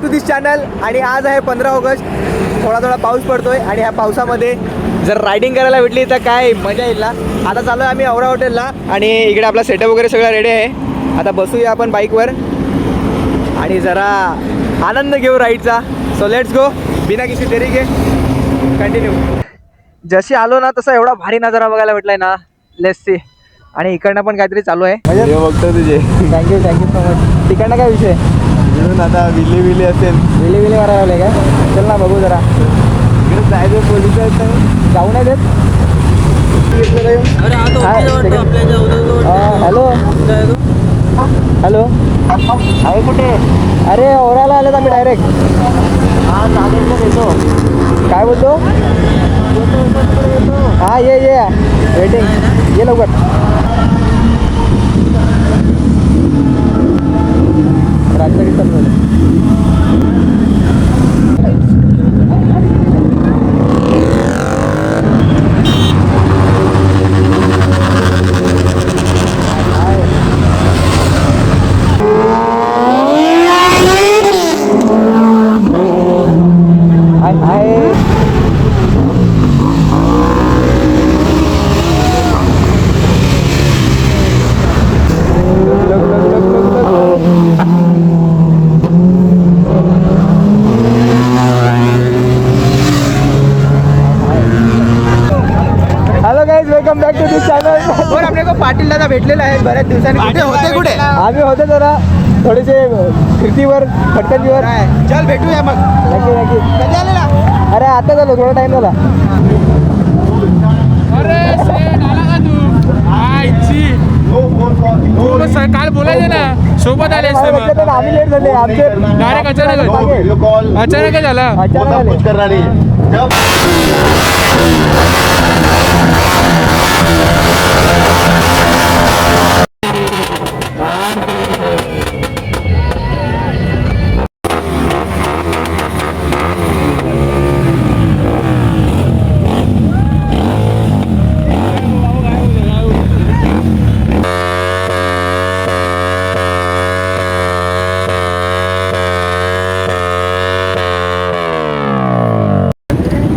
To this channel. आणि आज आहे 15 ऑगस्ट. थोडा पाऊस पडतोय आणि ह्या पावसामध्ये जर रायडिंग करायला भेटली तर काय मजा येईल ना. आता चालू आहे आम्ही औरा हॉटेलला आणि इकडे आपला सेटअप वगैरे सगळं रेडी आहे. आता बसूया आपण बाईकवर आणि जरा आनंद घेऊ राईडचा. सो लेट्स गो बिना किसी देरी के कंटिन्यू. जशी आलो ना तसा एवढा भारी नजारा बघायला भेटलाय ना. Let's see. आणि इकडनं पण काहीतरी चालू आहे. म्हणजे बघतो तुझे. Thank you so much. तिकडनं काय विषय म्हणून आता विली असेल. विली मारायला आले काय. चल ना बघू जरा. इकडे जायचं पोलिस जाऊ नाही देत. हॅलो हॅलो आहे कुठे. अरे ओराला आलेत आम्ही डायरेक्ट. येतो. काय बोलतो. हां ये वेटिंग. ये लवकर. रात्री चालू. Welcome back to this channel. और आपले को पाटील दादा भेटलेला आहे बऱ्याच दिवसांनी. कुठे आम्ही होते जरा थोडेसे फिरतीवर फटकंतीवर. चल भेटूया मग. नक्की कधी आलेला. अरे आता झालं थोडा टाइम झाला. अरे आला का तू काल बोलायचे ना सोबत आले असते. आम्ही लेट झाले आमचे. डायरेक्ट अचानक झाला.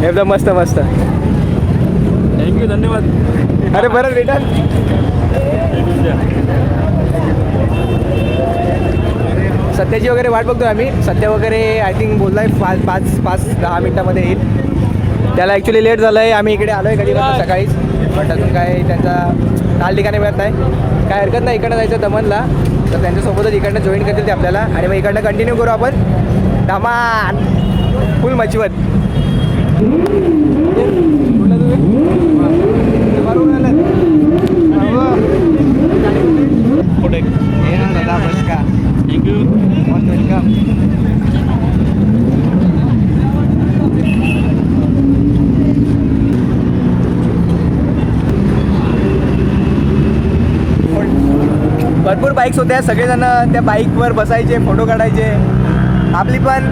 एकदम मस्त मस्त. थँक्यू धन्यवाद. अरे बरं रिटर्न. सध्याची वगैरे वाट बघतोय आम्ही. सध्या वगैरे आय थिंक बोललाय 5-10 मिनटामध्ये येईल. त्याला ॲक्च्युली लेट झालं आहे. आम्ही इकडे आलो आहे कधी सकाळीच. बट अजून काय त्यांचा काल ठिकाणी मिळत नाही. काय हरकत नाही. इकडनं जायचं दमनला तर त्यांच्यासोबतच इकडनं जॉईन करतील ते आपल्याला. आणि मग इकडनं कंटिन्यू करू आपण धमाल फुल मचवत. भरपूर बाईक्स होत्या. सगळेजण त्या बाईकवर बसायचे फोटो काढायचे. आपली पण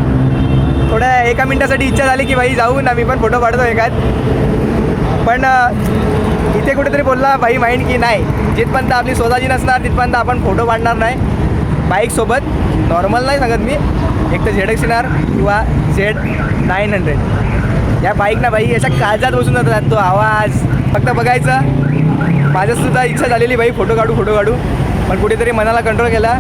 थोड्या एका मिनटासाठी इच्छा झाली की भाई जाऊ ना मी पण फोटो काढतो एकात. पण इथे कुठेतरी बोलला भाई माइंड की नाही जिथपर्यंत आपली स्वतःची नसणार तिथपर्यंत आपण फोटो काढणार नाही बाईकसोबत. नॉर्मल नाही सांगत मी. एक तर ZX-R किंवा Z900 या बाईक ना भाई याच्या काळजात बसून जातात. तो आवाज फक्त बघायचं. माझ्यासुद्धा इच्छा झालेली भाई फोटो काढू. पण कुठेतरी मनाला कंट्रोल केला.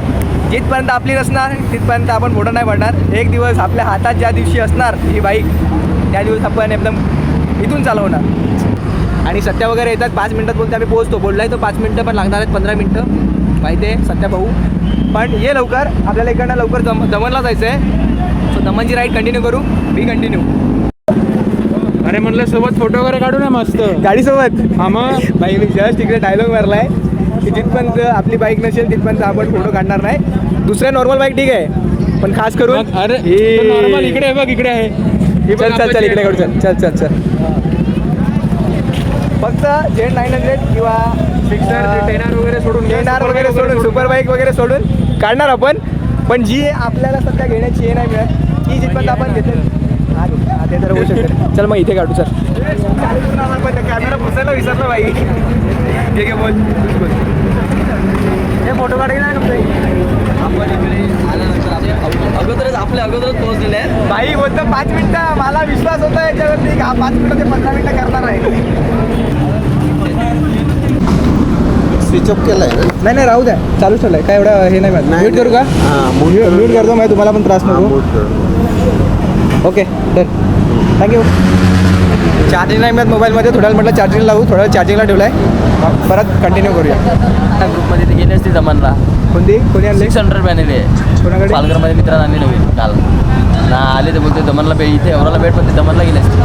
जिथपर्यंत आपली नसणार तिथपर्यंत आपण फोटो नाही काढणार. एक दिवस आपल्या हातात ज्या दिवशी असणार ही बाईक त्या दिवस आपण एकदम इथून चालवणार. आणि सत्या वगैरे येतात 5 मिनटात बोलते आम्ही पोहोचतो. बोललाय तो 5 मिनटं पण लागणार आहेत 15 मिनटं माहिती आहे सत्या भाऊ. पण ये लवकर. आपल्याला इकडनं लवकर दमनला जायचं आहे. सो दमनची राईड कंटिन्यू करू. बी कंटिन्यू. अरे म्हणलं सोबत फोटो वगैरे काढू ना मस्त गाडीसोबत. हा मग भाई मी जस्ट इकडे डायलॉग मारलाय की जिथपर्यंत आपली बाईक नसेल तिथपर्यंत आपण फोटो काढणार नाही. दुसऱ्या नॉर्मल बाईक ठीक आहे पण खास करून अरे नॉर्मल इकडे आहे बघ. इकडे आहे. चल इकडे काढू. चल फक्त Z900 किंवा 10R वगैरे सोडून 10R वगैरे सोडून सुपर बाईक वगैरे सोडून काढणार आपण. पण जी आपल्याला सध्या घेण्याची हे नाही मिळत ती जिथपर्यंत आपण घेतो. हा ते तर होऊ शकते. चल मग इथे काढू. सर कॅमेरा पुसायला विसरलो बाई. ठीक आहे बोल. हे फोटो काढायला नाही आपण इकडे आल्यानंतर अगोदरच आपल्या अगोदरच पोहोचलेले आहेत. भाई बोलतो 5 मिनिटं, मला विश्वास होता याच्यावरती की हा 5 मिनिटं ते 15 मिनिटं करणार आहे. स्विच ऑफ केलाय ना? नाही राहू द्या, चालू ठेवलंय काय एवढं हे नाही माहिती. म्यूट करू का? म्यूट करतो माहिती, तुम्हाला पण त्रास नको. Okay done, thank you. चार्जिंग नाही मिळत मोबाईलमध्ये, थोड्या वेळ म्हटलं चार्जिंग लावू, थोड्या वेळ चार्जिंगला ठेवलं आहे, परत कंटिन्यू करूया. ग्रुपमध्ये ते गेले असते दमनला. कोणी आणले? 600 बॅनले कोणाकडे? पालघरमध्ये मित्रांनी आणली नवीन काल ना आले ते बोलते दमनला भेट, इथे एवढाला भेट, पण ते दमनला गेले असते.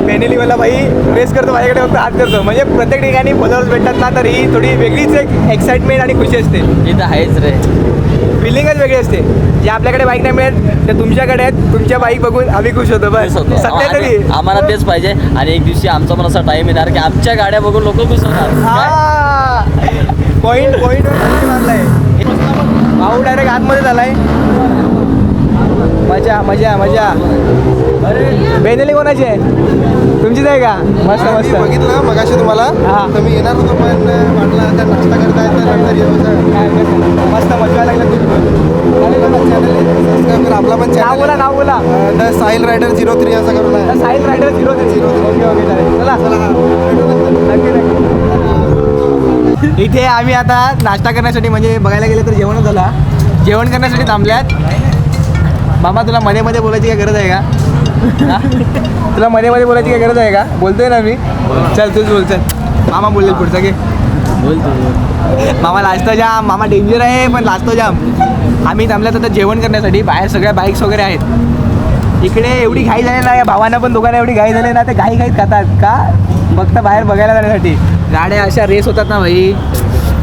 मॅन्युअलीवाला भाई रेस करतो, माझ्याकडे फक्त हात करतो. म्हणजे प्रत्येक ठिकाणी फॉलोअर्स भेटतात ना, तर ही थोडी वेगळीच एक एक्साइटमेंट आणि खुशी असते. इथं आहेच रे. फिलिंगच वेगळी असते. जे आपल्याकडे बाईक नाही मिळत ते तुमच्याकडे आहेत. तुमच्या बाईक बघून आम्ही खुश होतो. बस सध्या तरी आम्हाला तेच पाहिजे. आणि एक दिवशी आमचा पण असा टाइम येणार की आमच्या गाड्या बघून लोक खुश होणार. पॉईंट मारलाय भाऊ, डायरेक्ट आतमध्ये झालाय. मजा मजा मजा. बेनेली कोणाची आहे? तुमचीच आहे का? मस्त मस्त. बघितलं मगाशी तुम्हाला, हा. तर मी येणार होतो पण म्हटलं आता नाश्ता करताय तर नंतर येऊ. मस्त मजा लागला. सबस्क्राईब करा आपला पण नाव बोला, चॅनल नाव बोला. द साहिल रायडर 03 असं करून आहे. साहिल रायडर 03. ओके ओके चालेल. चला नक्की नक्की. इथे आम्ही आता नाश्ता करण्यासाठी, म्हणजे बघायला गेलं तर जेवण झाला, जेवण करण्यासाठी थांबल्यात. मामा तुला मध्ये मध्ये बोलायची काय गरज आहे का? हा? तुला मध्ये मध्ये बोलायची काय गरज आहे का? बोलतोय ना मी. चल तूच बोल. चल मामा बोलेल पुढचा घे. बोल तू. मामा लाजतो जाम. मामा डेंजर आहे पण लाजतो जाम. आम्ही थांबल्यात आता जेवण करण्यासाठी. बाहेर सगळ्या बाईक्स वगैरे आहेत. इकडे एवढी घाई झाली ना, या भावांना पण दोघांना एवढी घाई झाली ना, ते घाई खातात का फक्त बाहेर बघायला जाण्यासाठी. गाड्या अशा रेस होतात ना भाई,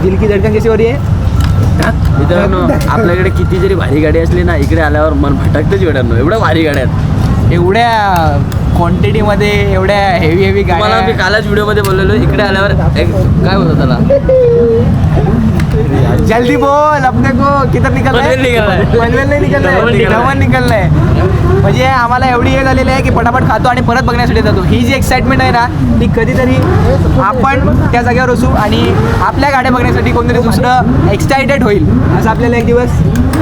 दिल की धडकन कशी हो रही है. मित्रांनो, आपल्याकडे किती जरी भारी गाडी असली ना, इकडे आल्यावर मन भटकतेच वेळांनो. एवढ्या भारी गाड्या आहेत. एवढ्या क्वांटिटीमध्ये एवढ्या हेवी मला मी गाड्या. कालच व्हिडिओमध्ये बोललेलो, इकडे आल्यावर काय होतं त्याला, जल्दी बोल, अपने को किधर निकल पनवेल निकललाय. पनवेल नाही निकललाय, दमन निकललाय. म्हणजे आम्हाला एवढी हे झालेली आहे की पटापट खातो आणि परत बघण्यासाठी जातो. ही जी एक्साइटमेंट आहे ना, ती कधीतरी आपण त्या जागेवर असू आणि आपल्या गाड्या बघण्यासाठी कोणतरी दुसरं एक्साइटेड होईल असं आपल्याला एक दिवस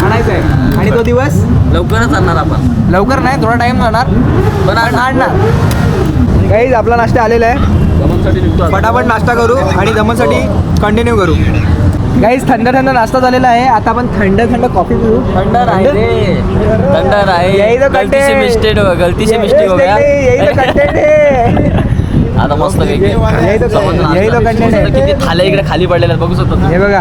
आणायचं आहे. आणि तो दिवस लवकरच आणणार आपण. लवकर नाही, थोडा टाइम जाणार पण आणणार. काहीच आपला नाश्ता आलेला आहे. दमनसाठी निघतो आता. फटाफट नाश्ता करू आणि दमनसाठी कंटिन्यू करू. गाईज थंड नाश्ता झालेला आहे. आता आपण थंड कॉफी पिऊ. थंड आहे रे, थंड यही तो आहे. गलती से मिस्टेक हो गया. यही तो कंटेंट है. आता मस्त पैकी यही तो कंटेंट आहे. किती थाल्या इकडे खाली पडलेल्या आहेत, बघू शकतो. हे बघा.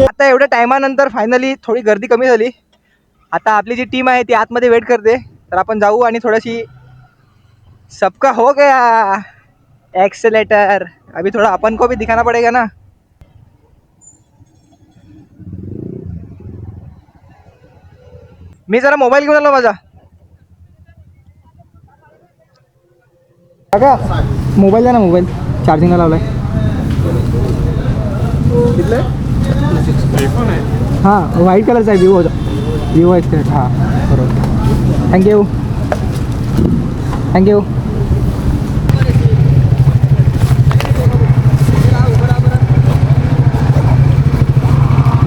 आता एवढ्या टायमानंतर फायनली थोडी गर्दी कमी झाली. आता आपली जी टीम आहे ती आतमध्ये वेट करते, तर आपण जाऊ आणि थोडीशी सबका हो गया एक्सेलेटर. अभी थोड़ा अपन को भी दिखाना पड़ेगा ना. मी जरा मोबाईल घेऊन आलो माझा. काका मोबाईल द्या ना, मोबाईल चार्जिंगला लावलाय. हां व्हाईट कलरचा आहे, विवो एक्सलेट. हां बरोबर. थँक्यू.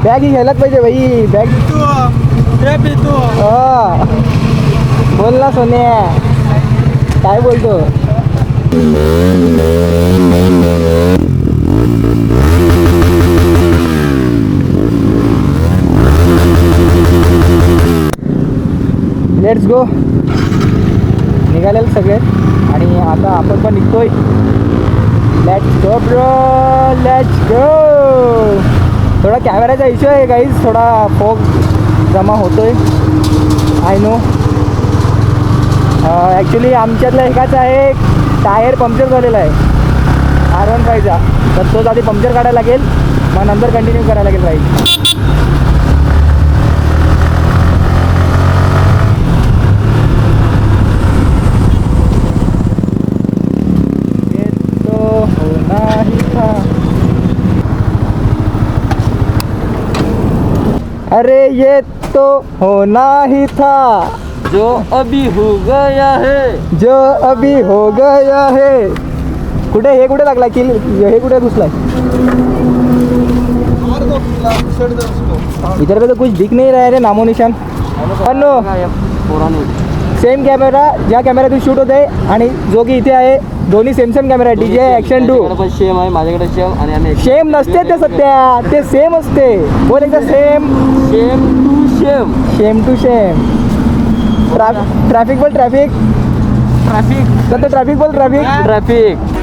बॅग ही घ्यायलाच पाहिजे भाई. बॅग बोल ना सोन्या, काय बोलतो. Let's go. निघालेले सगळे आणि आता आपण पण निघतोय. Let's go bro, let's go. थोडा कॅमेराचा इश्यू आहे गाईज, थोडा फोग जमा होतोय. I know. ॲक्च्युली आमच्यातला एकाचा आहे टायर पंक्चर झालेला आहे R15चा, तर तोच आधी पंक्चर काढायला लागेल, मग नंतर कंटिन्यू करायला लागेल बाईक. अरे ये तो होना ही था, जो अभी हो गया है, जो अभी हो गया है. कुठे हे कुठे लागलाय की हे कुठे घुसलाय इधर पे तो कुछ दिख नहीं रहा है रे नामो निशान अनो सेम कॅमेरा ज्या कॅमेऱ्यातून शूट होते आणि जो की इथे आहे दोन्ही सेम कॅमेरा आहे DJI Action 2 पण सेम आहे माझ्याकडे सेम आणि आम्ही सेम नसते ते सत्या ते सेम असते बोल एकदा same same to same traffic बोल ट्रॅफिक ट्रॅफिक सध्या ट्रॅफिक बोल ट्रॅफिक ट्रॅफिक